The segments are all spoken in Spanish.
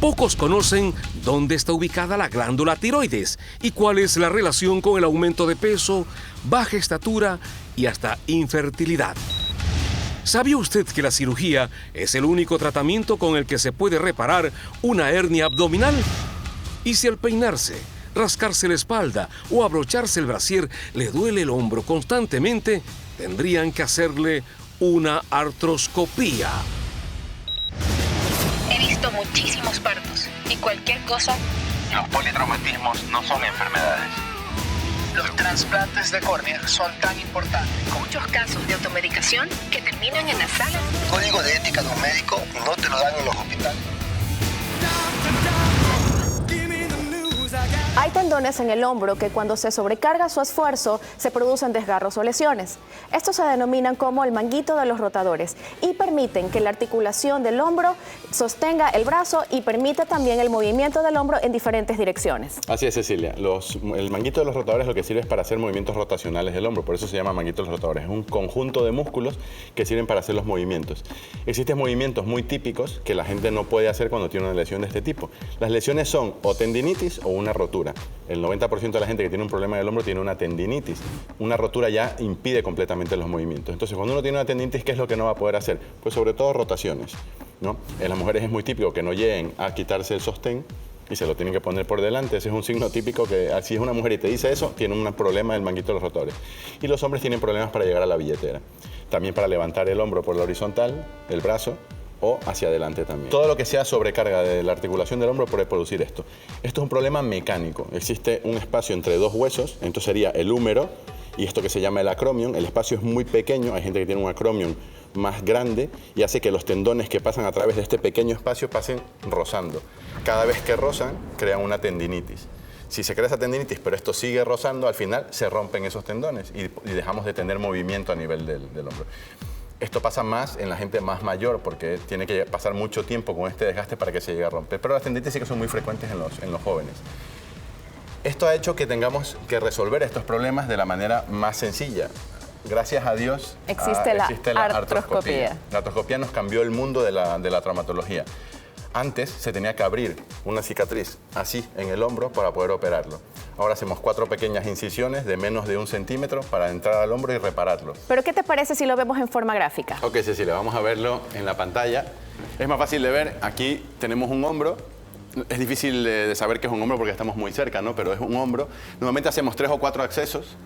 Pocos conocen dónde está ubicada la glándula tiroides y cuál es la relación con el aumento de peso, baja estatura y hasta infertilidad. ¿Sabía usted que la cirugía es el único tratamiento con el que se puede reparar una hernia abdominal? Y si al peinarse, rascarse la espalda o abrocharse el brasier le duele el hombro constantemente, tendrían que hacerle una artroscopía. He visto muchísimos partos y cualquier cosa. Los politraumatismos no son enfermedades. Los trasplantes de córnea son tan importantes. Muchos casos de automedicación que terminan en la sala. El código de ética de un médico no te lo dan en los hospitales. Hay tendones en el hombro que cuando se sobrecarga su esfuerzo se producen desgarros o lesiones. Estos se denominan como el manguito de los rotadores y permiten que la articulación del hombro sostenga el brazo y permite también el movimiento del hombro en diferentes direcciones. Así es, Cecilia. El manguito de los rotadores lo que sirve es para hacer movimientos rotacionales del hombro, por eso se llama manguito de los rotadores. Es un conjunto de músculos que sirven para hacer los movimientos. Existen movimientos muy típicos que la gente no puede hacer cuando tiene una lesión de este tipo. Las lesiones son o tendinitis o una rotura. El 90% de la gente que tiene un problema del hombro tiene una tendinitis. Una rotura ya impide completamente los movimientos. Entonces, cuando uno tiene una tendinitis, ¿qué es lo que no va a poder hacer? Pues sobre todo rotaciones, ¿no? En las mujeres es muy típico que no lleguen a quitarse el sostén y se lo tienen que poner por delante. Ese es un signo típico que si es una mujer y te dice eso, tiene un problema del manguito de los rotadores. Y los hombres tienen problemas para llegar a la billetera. También para levantar el hombro por la horizontal, el brazo, o hacia adelante también. Todo lo que sea sobrecarga de la articulación del hombro puede producir esto. Esto es un problema mecánico. Existe un espacio entre dos huesos, entonces sería el húmero y esto que se llama el acromion. El espacio es muy pequeño, hay gente que tiene un acromion más grande y hace que los tendones que pasan a través de este pequeño espacio pasen rozando. Cada vez que rozan, crean una tendinitis. Si se crea esa tendinitis, pero esto sigue rozando, al final se rompen esos tendones y dejamos de tener movimiento a nivel del hombro. Esto pasa más en la gente más mayor porque tiene que pasar mucho tiempo con este desgaste para que se llegue a romper. Pero las tendinitis sí que son muy frecuentes en los jóvenes. Esto ha hecho que tengamos que resolver estos problemas de la manera más sencilla. Gracias a Dios existe la artroscopía. La artroscopía nos cambió el mundo de la traumatología. Antes se tenía que abrir una cicatriz así en el hombro para poder operarlo. Ahora hacemos 4 pequeñas incisiones de menos de 1 centímetro para entrar al hombro y repararlo. ¿Pero qué te parece si lo vemos en forma gráfica? Ok, Cecilia, vamos a verlo en la pantalla. Es más fácil de ver. Aquí tenemos un hombro. Es difícil de saber que es un hombro porque estamos muy cerca, ¿no? Pero es un hombro. Normalmente hacemos 3 o 4 accesos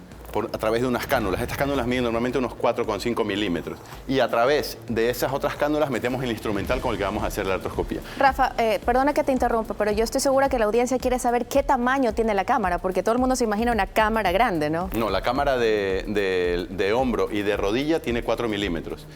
a través de unas cánulas. Estas cánulas miden normalmente unos 4,5 milímetros. Y a través de esas otras cánulas metemos el instrumental con el que vamos a hacer la artroscopía. Rafa, perdona que te interrumpa, pero yo estoy segura que la audiencia quiere saber qué tamaño tiene la cámara, porque todo el mundo se imagina una cámara grande, ¿no? No, la cámara de hombro y de rodilla tiene 4 milímetros.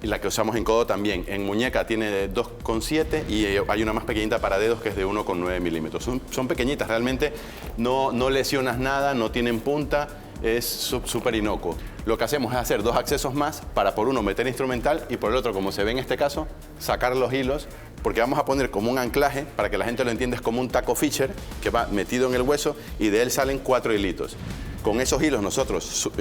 Y la que usamos en codo también. En muñeca tiene 2,7 y hay una más pequeñita para dedos que es de 1,9 milímetros. Son pequeñitas, realmente no lesionas nada, no tienen punta. Es súper inocuo. Lo que hacemos es hacer 2 accesos más para por uno meter instrumental y por el otro, como se ve en este caso, sacar los hilos, porque vamos a poner como un anclaje, para que la gente lo entienda, es como un taco Fisher que va metido en el hueso y de él salen 4 hilitos. Con esos hilos nosotros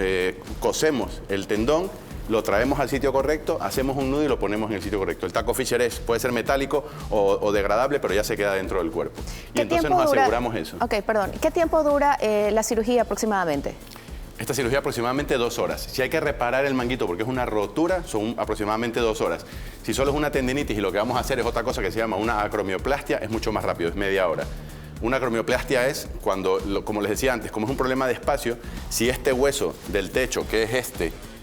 cosemos el tendón, lo traemos al sitio correcto, hacemos un nudo y lo ponemos en el sitio correcto. El taco Fisher puede ser metálico o degradable, pero ya se queda dentro del cuerpo. Y entonces nos aseguramos eso. Ok, perdón. ¿Qué tiempo dura la cirugía aproximadamente? Esta cirugía aproximadamente 2 horas. Si hay que reparar el manguito porque es una rotura, son aproximadamente 2 horas. Si solo es una tendinitis y lo que vamos a hacer es otra cosa que se llama una acromioplastia, es mucho más rápido, es media hora. Una acromioplastia es cuando, como les decía antes, como es un problema de espacio, si este hueso del techo, que es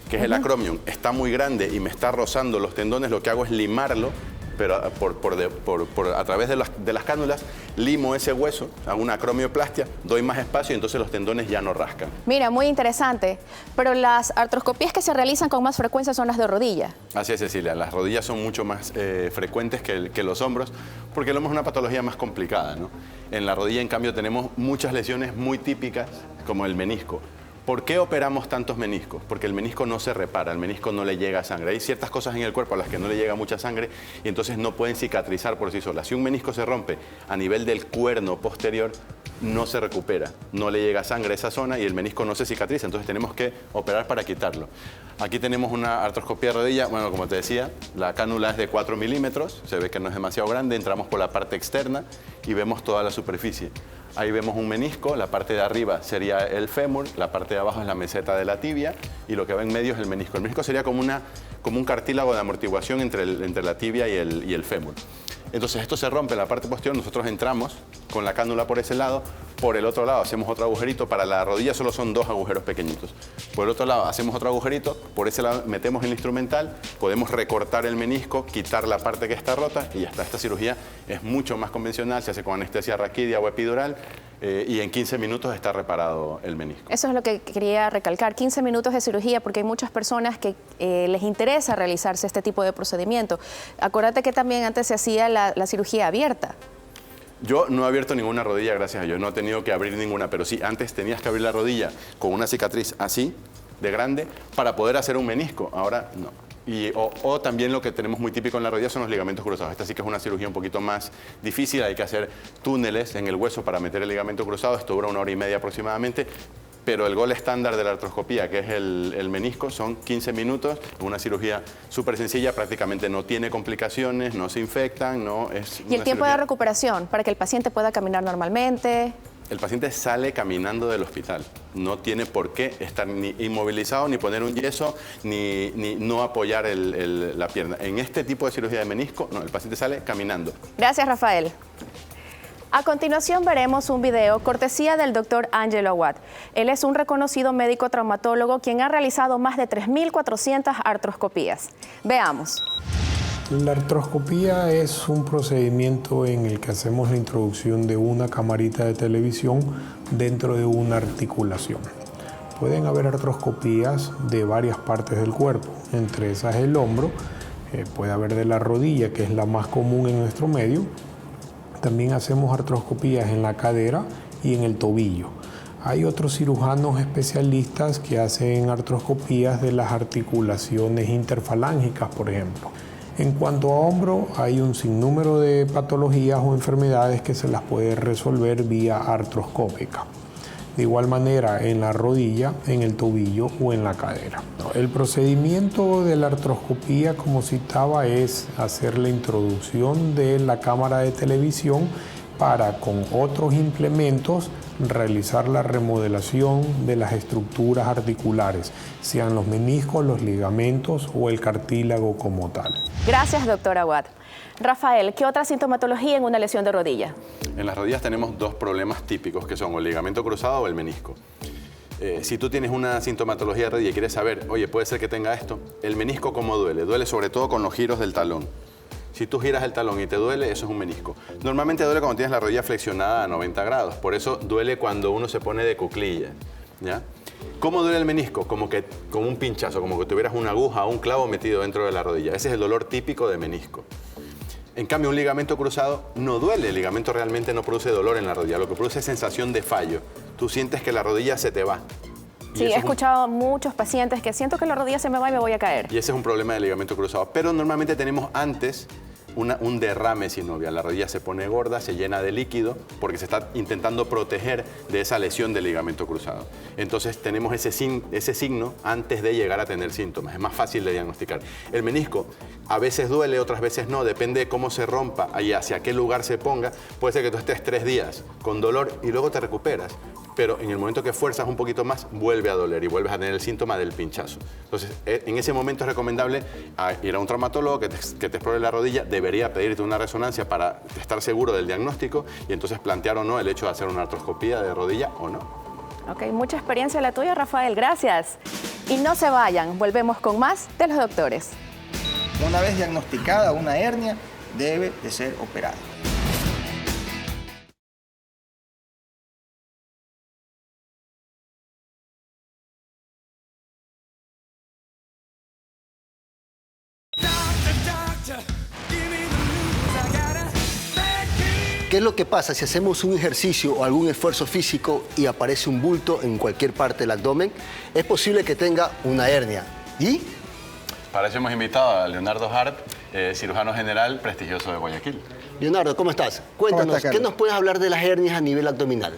que es el acromion, está muy grande y me está rozando los tendones, lo que hago es limarlo, pero a través de las cánulas, limo ese hueso, hago una acromioplastia, doy más espacio y entonces los tendones ya no rascan. Mira, muy interesante, pero las artroscopías que se realizan con más frecuencia son las de rodilla. Así es, Cecilia, las rodillas son mucho más frecuentes que los hombros, porque el hombro es una patología más complicada, ¿no? En la rodilla, en cambio, tenemos muchas lesiones muy típicas, como el menisco. ¿Por qué operamos tantos meniscos? Porque el menisco no se repara, el menisco no le llega sangre. Hay ciertas cosas en el cuerpo a las que no le llega mucha sangre y entonces no pueden cicatrizar por sí solas. Si un menisco se rompe a nivel del cuerno posterior, no se recupera, no le llega sangre a esa zona y el menisco no se cicatriza, entonces tenemos que operar para quitarlo. Aquí tenemos una artroscopía de rodilla, bueno, como te decía, la cánula es de 4 milímetros, se ve que no es demasiado grande, entramos por la parte externa y vemos toda la superficie. Ahí vemos un menisco, la parte de arriba sería el fémur, la parte de abajo es la meseta de la tibia y lo que va en medio es el menisco. El menisco sería como un cartílago de amortiguación entre la tibia y el fémur. Entonces esto se rompe en la parte posterior, nosotros entramos con la cánula por ese lado, por el otro lado hacemos otro agujerito, para la rodilla solo son 2 agujeros pequeñitos. Por el otro lado hacemos otro agujerito, por ese lado metemos el instrumental, podemos recortar el menisco, quitar la parte que está rota y ya está. Esta cirugía es mucho más convencional, se hace con anestesia raquídea o epidural y en 15 minutos está reparado el menisco. Eso es lo que quería recalcar, 15 minutos de cirugía, porque hay muchas personas que les interesa realizarse este tipo de procedimiento. Acuérdate que también antes se hacía la cirugía abierta. Yo no he abierto ninguna rodilla, gracias a Dios, no he tenido que abrir ninguna, pero sí, antes tenías que abrir la rodilla con una cicatriz así, de grande, para poder hacer un menisco, ahora no. O también lo que tenemos muy típico en la rodilla son los ligamentos cruzados. Esta sí que es una cirugía un poquito más difícil, hay que hacer túneles en el hueso para meter el ligamento cruzado, esto dura 1 hora y media aproximadamente, pero el gol estándar de la artroscopía, que es el menisco, son 15 minutos, una cirugía súper sencilla, prácticamente no tiene complicaciones, no se infectan, no es... ¿Y el tiempo de recuperación para que el paciente pueda caminar normalmente? El paciente sale caminando del hospital, no tiene por qué estar ni inmovilizado, ni poner un yeso, ni no apoyar la pierna. En este tipo de cirugía de menisco, no, el paciente sale caminando. Gracias, Rafael. A continuación veremos un video cortesía del doctor Angelo Aguad. Él es un reconocido médico traumatólogo quien ha realizado más de 3.400 artroscopías. Veamos. La artroscopía es un procedimiento en el que hacemos la introducción de una camarita de televisión dentro de una articulación. Pueden haber artroscopías de varias partes del cuerpo, entre esas el hombro, puede haber de la rodilla, que es la más común en nuestro medio. También hacemos artroscopías en la cadera y en el tobillo. Hay otros cirujanos especialistas que hacen artroscopías de las articulaciones interfalángicas, por ejemplo. En cuanto a hombro, hay un sinnúmero de patologías o enfermedades que se las puede resolver vía artroscópica. De igual manera en la rodilla, en el tobillo o en la cadera. El procedimiento de la artroscopía, como citaba, es hacer la introducción de la cámara de televisión para, con otros implementos, realizar la remodelación de las estructuras articulares, sean los meniscos, los ligamentos o el cartílago como tal. Gracias, doctor Aguad. Rafael, ¿qué otra sintomatología en una lesión de rodilla? En las rodillas tenemos 2 problemas típicos, que son el ligamento cruzado o el menisco. Si tú tienes una sintomatología de rodilla y quieres saber, oye, puede ser que tenga esto, el menisco ¿cómo duele? Duele sobre todo con los giros del talón. Si tú giras el talón y te duele, eso es un menisco. Normalmente duele cuando tienes la rodilla flexionada a 90 grados, por eso duele cuando uno se pone de cuclillas, ¿ya? ¿Cómo duele el menisco? Como un pinchazo, como que tuvieras una aguja o un clavo metido dentro de la rodilla. Ese es el dolor típico de menisco. En cambio, un ligamento cruzado no duele. El ligamento realmente no produce dolor en la rodilla. Lo que produce es sensación de fallo. Tú sientes que la rodilla se te va. Sí, he escuchado a muchos pacientes que siento que la rodilla se me va y me voy a caer. Y ese es un problema del ligamento cruzado. Pero normalmente tenemos antes un derrame sinovial. La rodilla se pone gorda, se llena de líquido porque se está intentando proteger de esa lesión del ligamento cruzado. Entonces tenemos ese signo antes de llegar a tener síntomas. Es más fácil de diagnosticar. El menisco a veces duele, otras veces no. Depende de cómo se rompa y hacia qué lugar se ponga. Puede ser que tú estés 3 días con dolor y luego te recuperas. Pero en el momento que fuerzas un poquito más, vuelve a doler y vuelves a tener el síntoma del pinchazo. Entonces, en ese momento es recomendable ir a un traumatólogo que te explore la rodilla, debería pedirte una resonancia para estar seguro del diagnóstico y entonces plantear o no el hecho de hacer una artroscopía de rodilla o no. Ok, mucha experiencia la tuya, Rafael, gracias. Y no se vayan, volvemos con más de los doctores. Una vez diagnosticada una hernia, debe de ser operada. ¿Qué es lo que pasa si hacemos un ejercicio o algún esfuerzo físico y aparece un bulto en cualquier parte del abdomen? Es posible que tenga una hernia. ¿Y? Para eso hemos invitado a Leonardo Hart, cirujano general prestigioso de Guayaquil. Leonardo, ¿cómo estás? Cuéntanos, ¿qué nos puedes hablar de las hernias a nivel abdominal?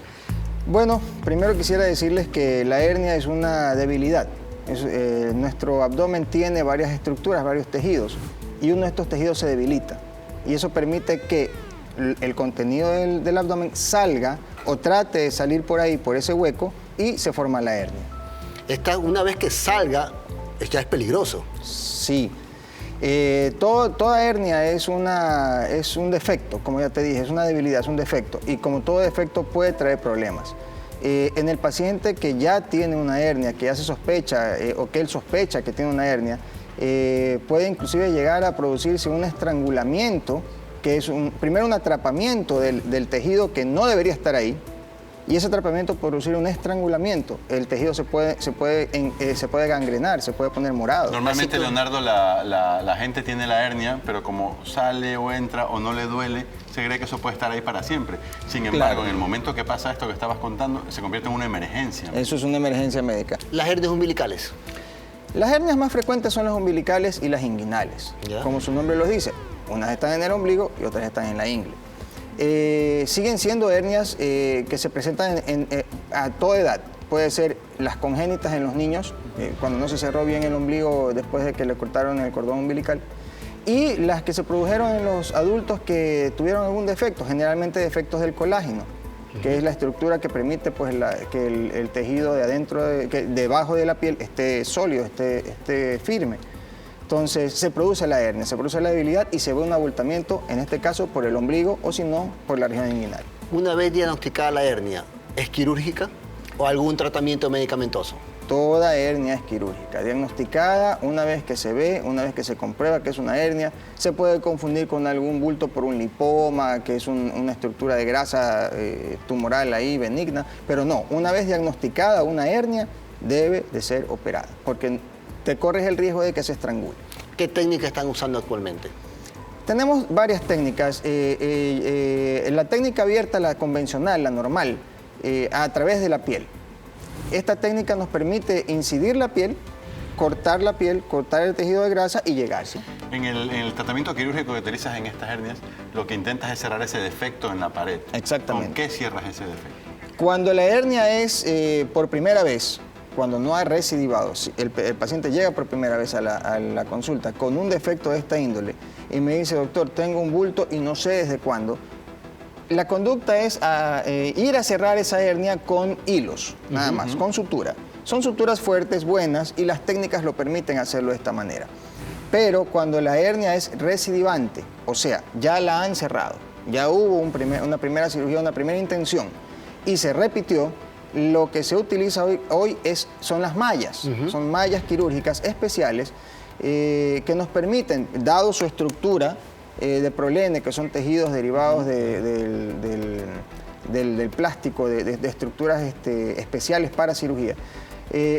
Bueno, primero quisiera decirles que la hernia es una debilidad. Nuestro abdomen tiene varias estructuras, varios tejidos, y uno de estos tejidos se debilita. Y eso permite que el contenido del abdomen salga o trate de salir por ahí, por ese hueco, y se forma la hernia. Una vez que salga, ya es peligroso. Sí. Toda hernia es un defecto, como ya te dije, es una debilidad, es un defecto. Y como todo defecto puede traer problemas. En el paciente que ya tiene una hernia, que ya se sospecha o que él sospecha que tiene una hernia, puede inclusive llegar a producirse un estrangulamiento, que es primero un atrapamiento del tejido que no debería estar ahí, y ese atrapamiento puede producir un estrangulamiento. El tejido se puede gangrenar, se puede poner morado. Normalmente, Leonardo, la gente tiene la hernia, pero como sale o entra o no le duele, se cree que eso puede estar ahí para siempre. Sin embargo, en el momento que pasa esto que estabas contando, se convierte en una emergencia. Eso es una emergencia médica. Las hernias umbilicales. Las hernias más frecuentes son las umbilicales y las inguinales. Como su nombre lo dice, unas están en el ombligo y otras están en la ingle. Siguen siendo hernias que se presentan a toda edad. Puede ser las congénitas en los niños, cuando no se cerró bien el ombligo después de que le cortaron el cordón umbilical, y las que se produjeron en los adultos que tuvieron algún defecto, generalmente defectos del colágeno, que es la estructura que permite pues, que el tejido de adentro, debajo de la piel, esté sólido, esté firme. Entonces se produce la hernia, se produce la debilidad y se ve un abultamiento, en este caso por el ombligo o si no, por la región inguinal. Una vez diagnosticada la hernia, ¿es quirúrgica o algún tratamiento medicamentoso? Toda hernia es quirúrgica. Diagnosticada, una vez que se ve, una vez que se comprueba que es una hernia, se puede confundir con algún bulto por un lipoma, que es una estructura de grasa tumoral ahí, benigna, pero no, una vez diagnosticada una hernia, debe de ser operada, porque te corres el riesgo de que se estrangule. ¿Qué técnica están usando actualmente? Tenemos varias técnicas. La técnica abierta, la convencional, la normal, a través de la piel. Esta técnica nos permite incidir la piel, cortar el tejido de grasa y llegar. ¿Sí? En el tratamiento quirúrgico que utilizas en estas hernias, lo que intentas es cerrar ese defecto en la pared. Exactamente. ¿Con qué cierras ese defecto? Cuando la hernia es por primera vez, cuando no ha recidivado, el paciente llega por primera vez a la consulta con un defecto de esta índole y me dice, doctor, tengo un bulto y no sé desde cuándo, la conducta es ir a cerrar esa hernia con hilos, nada más, con sutura. Son suturas fuertes, buenas, y las técnicas lo permiten hacerlo de esta manera. Pero cuando la hernia es recidivante, o sea, ya la han cerrado, ya hubo una primera cirugía, una primera intención, y se repitió, lo que se utiliza hoy son las mallas. Son mallas quirúrgicas especiales que nos permiten, dado su estructura de prolene, que son tejidos derivados del plástico, de estructuras especiales para cirugía,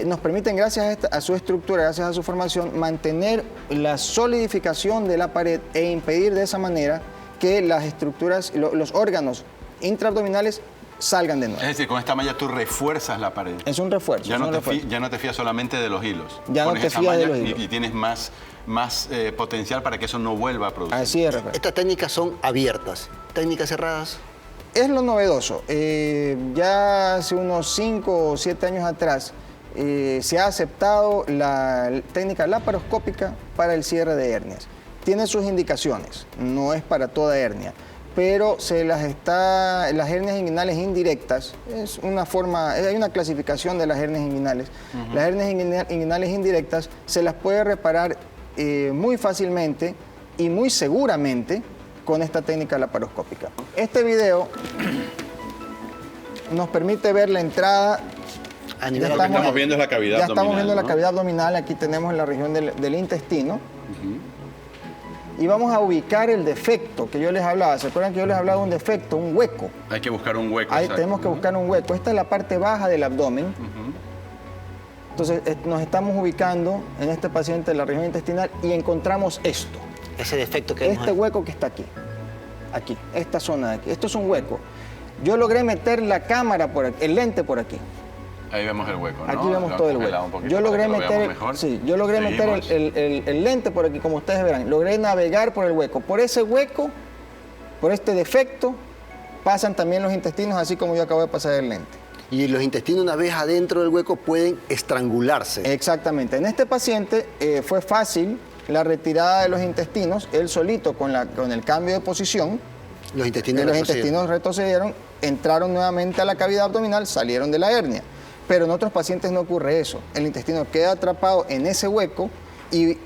nos permiten, gracias a su estructura, gracias a su formación, mantener la solidificación de la pared e impedir de esa manera que las estructuras, los órganos intraabdominales salgan de nuevo. Es decir, con esta malla tú refuerzas la pared. Es un refuerzo. Ya no te fías solamente de los hilos. Ya pones no te esa fías malla de los hilos. y tienes más potencial para que eso no vuelva a producir. Así es, Rafael. Estas técnicas son abiertas. ¿Técnicas cerradas? Es lo novedoso. Ya hace unos 5 o 7 años atrás se ha aceptado la técnica laparoscópica para el cierre de hernias. Tiene sus indicaciones, no es para toda hernia, pero las hernias inguinales indirectas, es una forma, hay una clasificación de las hernias inguinales. Las hernias inguinales indirectas se las puede reparar muy fácilmente y muy seguramente con esta técnica laparoscópica. Este video nos permite ver la entrada. Lo que estamos viendo es la cavidad abdominal. Ya estamos viendo la cavidad abdominal, aquí tenemos la región del intestino. Y vamos a ubicar el defecto que yo les hablaba. ¿Se acuerdan que yo les hablaba de un defecto, un hueco? Hay que buscar un hueco. Ahí tenemos que buscar un hueco. Esta es la parte baja del abdomen. Entonces nos estamos ubicando en este paciente en la región intestinal y encontramos esto. Ese defecto que este hueco que está aquí. Aquí, esta zona de aquí. Esto es un hueco. Yo logré meter la cámara por aquí, el lente por aquí. Ahí vemos el hueco, ¿no? Aquí vemos todo el hueco. Yo logré meter el lente por aquí, como ustedes verán. Logré navegar por el hueco. Por ese hueco, por este defecto, pasan también los intestinos, así como yo acabo de pasar el lente. Y los intestinos, una vez adentro del hueco, pueden estrangularse. Exactamente. En este paciente fue fácil la retirada de los intestinos, él solito con el cambio de posición. Los intestinos retrocedieron, entraron nuevamente a la cavidad abdominal, salieron de la hernia. Pero en otros pacientes no ocurre eso. El intestino queda atrapado en ese hueco y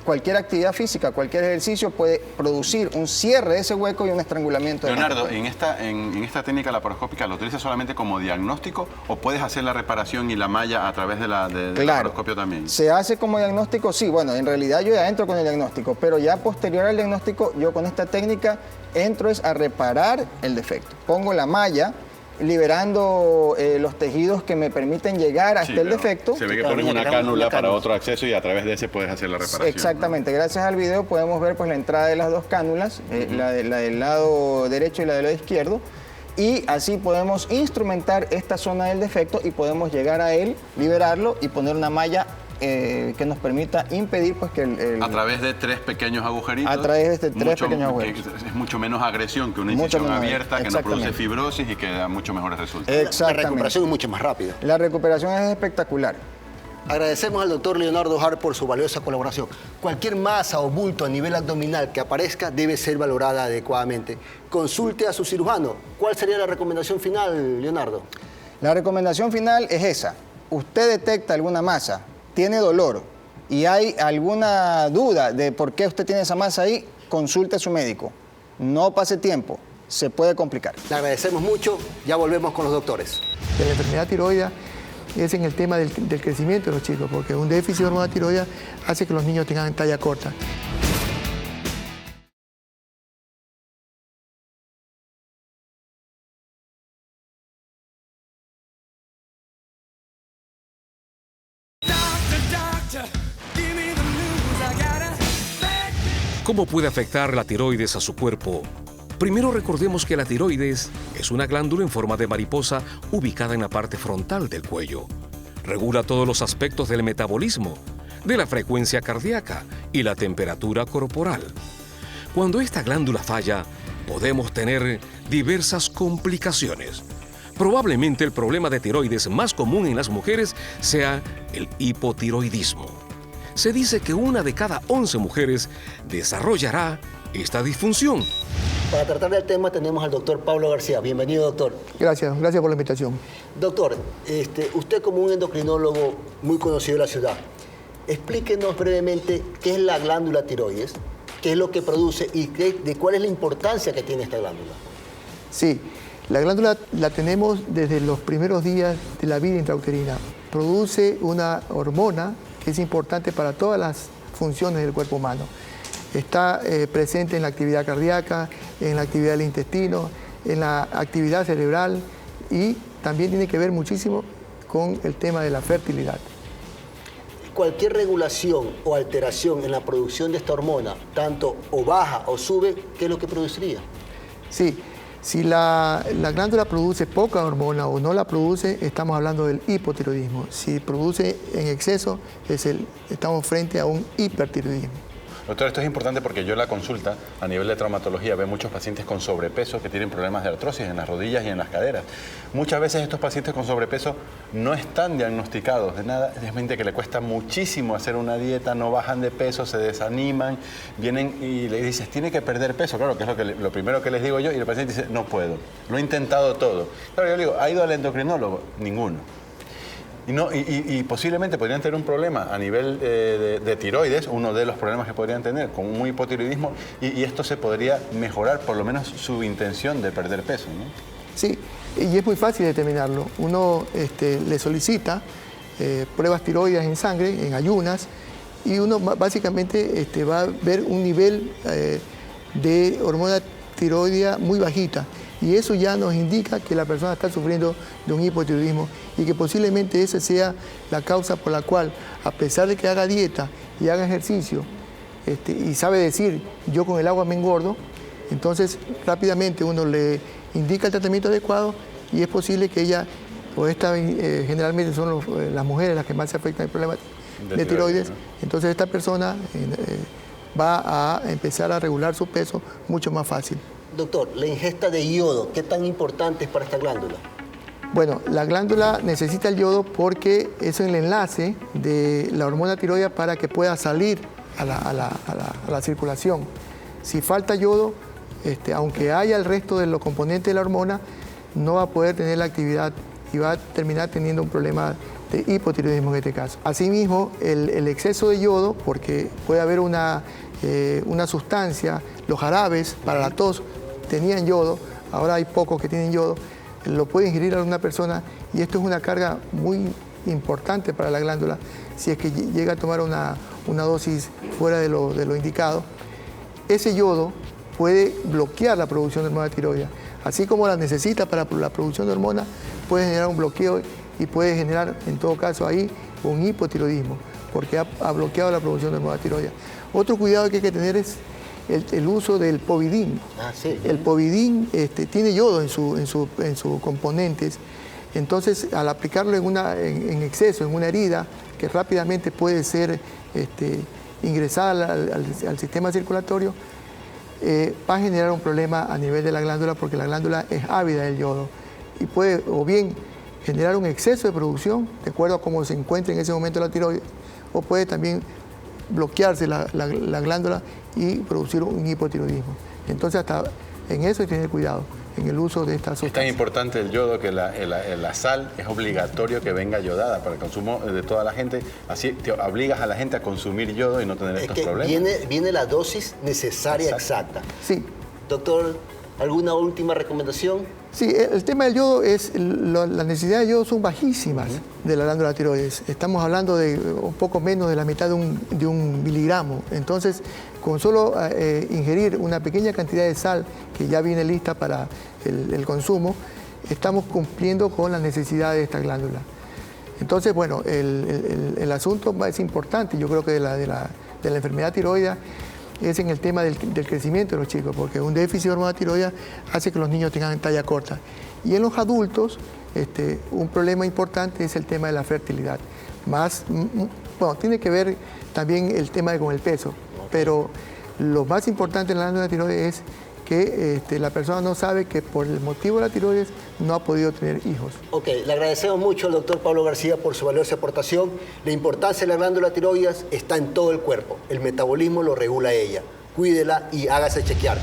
cualquier actividad física, cualquier ejercicio puede producir un cierre de ese hueco y un estrangulamiento. Leonardo, en esta técnica laparoscópica, ¿lo utilizas solamente como diagnóstico o puedes hacer la reparación y la malla a través del laparoscopio también? Se hace como diagnóstico, sí. Bueno, en realidad yo ya entro con el diagnóstico, pero ya posterior al diagnóstico, yo con esta técnica entro a reparar el defecto. Pongo la malla, liberando los tejidos que me permiten llegar hasta el defecto. Se ve que pones una cánula para otro acceso y a través de ese puedes hacer la reparación. Exactamente. ¿No? Gracias al video podemos ver pues la entrada de las dos cánulas, la del lado derecho y la del lado izquierdo. Y así podemos instrumentar esta zona del defecto y podemos llegar a él, liberarlo y poner una malla que nos permita impedir pues que a través de 3 pequeños agujeritos. A través de 3 pequeños agujeritos. Es mucho menos agresión que una incisión abierta que no produce fibrosis y que da mucho mejores resultados. Exactamente. La recuperación es mucho más rápida. La recuperación es espectacular. Agradecemos al doctor Leonardo Hart por su valiosa colaboración. Cualquier masa o bulto a nivel abdominal que aparezca debe ser valorada adecuadamente. Consulte a su cirujano. ¿Cuál sería la recomendación final, Leonardo? La recomendación final es esa. Usted detecta alguna masa, tiene dolor y hay alguna duda de por qué usted tiene esa masa ahí, consulte a su médico. No pase tiempo, se puede complicar. Le agradecemos mucho, ya volvemos con los doctores. La enfermedad tiroidea es en el tema del crecimiento de los chicos, porque un déficit de hormona tiroidea hace que los niños tengan talla corta. ¿Cómo puede afectar la tiroides a su cuerpo? Primero recordemos que la tiroides es una glándula en forma de mariposa ubicada en la parte frontal del cuello. Regula todos los aspectos del metabolismo, de la frecuencia cardíaca y la temperatura corporal. Cuando esta glándula falla, podemos tener diversas complicaciones. Probablemente el problema de tiroides más común en las mujeres sea el hipotiroidismo. Se dice que 1 de cada 11 mujeres desarrollará esta disfunción. Para tratar del tema tenemos al doctor Pablo García. Bienvenido, doctor. Gracias por la invitación. Doctor, usted como un endocrinólogo muy conocido de la ciudad, explíquenos brevemente qué es la glándula tiroides, qué es lo que produce y de cuál es la importancia que tiene esta glándula. Sí, la glándula la tenemos desde los primeros días de la vida intrauterina. Produce una hormona que es importante para todas las funciones del cuerpo humano. Está presente en la actividad cardíaca, en la actividad del intestino, en la actividad cerebral y también tiene que ver muchísimo con el tema de la fertilidad. Cualquier regulación o alteración en la producción de esta hormona, tanto o baja o sube, ¿qué es lo que produciría? Sí, si la glándula produce poca hormona o no la produce, estamos hablando del hipotiroidismo. Si produce en exceso, estamos frente a un hipertiroidismo. Doctor, esto es importante porque yo en la consulta, a nivel de traumatología, veo muchos pacientes con sobrepeso que tienen problemas de artrosis en las rodillas y en las caderas. Muchas veces estos pacientes con sobrepeso no están diagnosticados de nada, es gente que le cuesta muchísimo hacer una dieta, no bajan de peso, se desaniman, vienen y le dices, tiene que perder peso, claro, que es lo primero que les digo yo, y el paciente dice, no puedo, lo he intentado todo. Claro, yo le digo, ¿ha ido al endocrinólogo? Ninguno. Y posiblemente podrían tener un problema a nivel de tiroides, uno de los problemas que podrían tener con un hipotiroidismo, y esto se podría mejorar, por lo menos su intención de perder peso, ¿no? Sí, y es muy fácil determinarlo. Uno le solicita pruebas tiroides en sangre, en ayunas, y uno básicamente va a ver un nivel de hormona tiroidea muy bajita. Y eso ya nos indica que la persona está sufriendo de un hipotiroidismo y que posiblemente esa sea la causa por la cual, a pesar de que haga dieta y haga ejercicio y sabe decir, yo con el agua me engordo, entonces rápidamente uno le indica el tratamiento adecuado y es posible que ella pues generalmente son las mujeres las que más se afectan el problema de tiroides. Entonces esta persona va a empezar a regular su peso mucho más fácil. Doctor, la ingesta de yodo, ¿qué tan importante es para esta glándula? Bueno, la glándula necesita el yodo porque es el enlace de la hormona tiroidea para que pueda salir a la circulación. Si falta yodo, aunque haya el resto de los componentes de la hormona, no va a poder tener la actividad y va a terminar teniendo un problema de hipotiroidismo en este caso. Asimismo, el exceso de yodo, porque puede haber una sustancia, los jarabes para la tos tenían yodo, ahora hay pocos que tienen yodo, lo puede ingerir a una persona y esto es una carga muy importante para la glándula si es que llega a tomar una dosis fuera de lo indicado. Ese yodo puede bloquear la producción de hormona tiroidea. Así como la necesita para la producción de hormonas, puede generar un bloqueo y puede generar, en todo caso, ahí un hipotiroidismo, porque ha bloqueado la producción de hormona tiroidea. Otro cuidado que hay que tener es el uso del povidín. Sí. El povidín tiene yodo en sus componentes, entonces al aplicarlo en exceso, en una herida, que rápidamente puede ser ingresada al sistema circulatorio, va a generar un problema a nivel de la glándula porque la glándula es ávida del yodo y puede o bien generar un exceso de producción de acuerdo a cómo se encuentre en ese momento la tiroides o puede también bloquearse la glándula y producir un hipotiroidismo. Entonces hasta en eso hay que tener cuidado en el uso de estas sustancias. Es tan importante el yodo que la sal es obligatorio que venga yodada para el consumo de toda la gente. Así te obligas a la gente a consumir yodo y no tener estos problemas. Viene la dosis necesaria exacta. Sí. Doctor, ¿alguna última recomendación? Sí, el tema del yodo es, las necesidades de yodo son bajísimas de la glándula tiroides. Estamos hablando de un poco menos de la mitad de un miligramo. Entonces, con solo ingerir una pequeña cantidad de sal que ya viene lista para el consumo, estamos cumpliendo con las necesidades de esta glándula. Entonces, bueno, el asunto más importante, yo creo que de la enfermedad tiroidea, es en el tema del crecimiento de los chicos, porque un déficit de hormona tiroidea hace que los niños tengan talla corta. Y en los adultos, un problema importante es el tema de la fertilidad. Bueno, tiene que ver también el tema con el peso, pero lo más importante en la glándula tiroides es que la persona no sabe que por el motivo de la tiroides no ha podido tener hijos. Ok, le agradecemos mucho al doctor Pablo García por su valiosa aportación. La importancia de la glándula tiroides está en todo el cuerpo. El metabolismo lo regula ella. Cuídela y hágase chequear.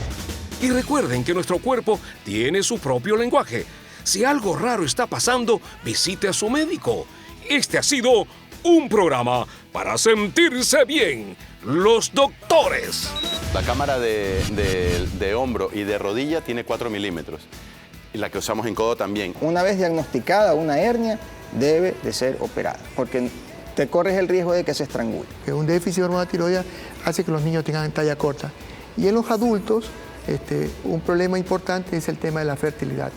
Y recuerden que nuestro cuerpo tiene su propio lenguaje. Si algo raro está pasando, visite a su médico. Este ha sido un programa para sentirse bien. Los doctores. La cámara de hombro y de rodilla tiene 4 milímetros. Y la que usamos en codo también. Una vez diagnosticada una hernia, debe de ser operada, porque te corres el riesgo de que se estrangule. Un déficit de hormona tiroidea hace que los niños tengan talla corta. Y en los adultos, un problema importante es el tema de la fertilidad.